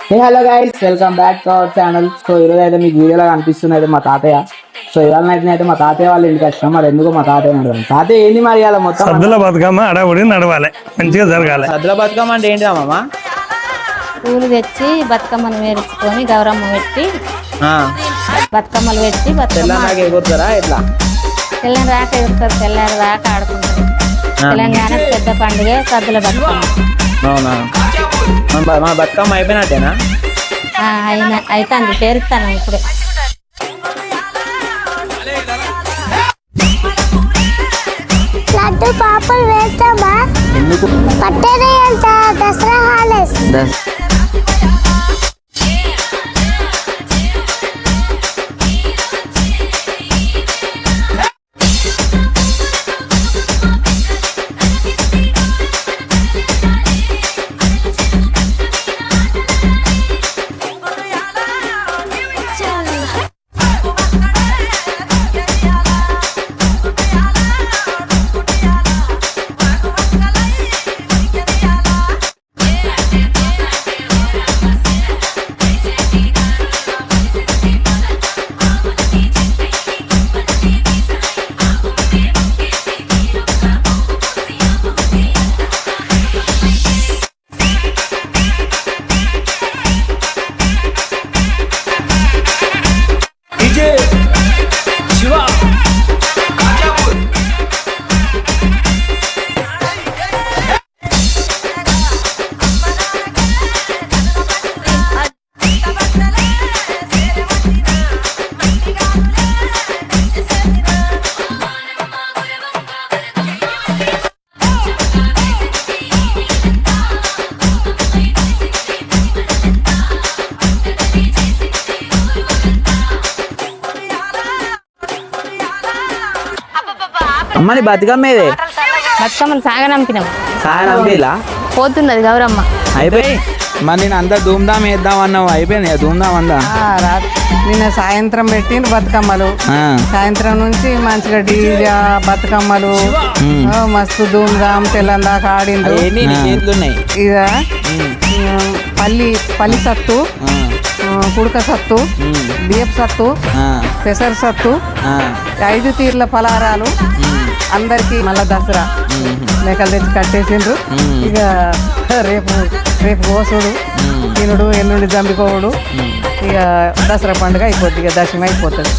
Hello guys, welcome back to our channel. So ఈరోజు అయితే మీకు వీడియోలో కనిపిస్తుంది అయితే మా తాతయ్య. సో ఇవాళ అయితే మా తాతయ్య వాళ్ళ ఇంటికి వచ్చాం. మరి ఎందుకు మా తాతయ్య నడవాలి? తాతయ్య ఏంది మరి ఇవాళ మొత్తం సద్దుల బతుకమ్మ అడవుడి నడవాలి, మంచిగా జరగాలి. సద్దుల బతుకమ్మ అంటే ఏంటి అమ్మమ్మ? పూలు తెచ్చి బతుకమ్మను వేర్చుకొని గౌరమ్మ పెట్టి బతుకమ్మలు పెట్టి తెల్లనాక ఎగురుతారా ఎట్లా? తెల్లని రాక ఎగురుతారు, తెల్లారి రాక ఆడుకుంటారు. తెలంగాణ పెద్ద పండుగ సద్దుల బతుకమ్మ. అవునా, మన బతుకమ్మ అయిపోయినట్టేనా? అవుతుంది, పేరుస్తాను ఇప్పుడే. లడ్డు పాపలు వేస్తామా? ఎందుకు? పట్టేదే అంట దసరా హాలిడేస్. అమ్మని బతుకమ్మేదే బతుకమ్మను సాగనంపినాం, సాగనంపిలా పోతున్నది గౌరమ్మ. అయిపోయి మరి నేను అంతా ధూమ్ధామ్ వేద్దాం అన్నావు, అయిపోయింది ధూమ్ధామ్ అందా? నిన్న సాయంత్రం పెట్టిండ్రు బతుకమ్మలు. సాయంత్రం నుంచి మంచిగా డీజా బతుకమ్మలు మస్తు ధూమ్ధామ్ తెల్లని దాకా ఆడిండ్రు. ఇక పల్లి సత్తు, కుడక సత్తు, బియ్యపు సత్తు, పెసర సత్తు, 5 తీర్ల పలారాలు అందరికి. మళ్ళా దసరా మేకలు తెచ్చి కట్టేసిండ్రు. ఇక రేపు కోసుడు, తినుడు, ఎల్లుండి జంబికోవుడు. ఇక దసరా పండుగ అయిపోద్ది, ఇక దశమి అయిపోతుంది.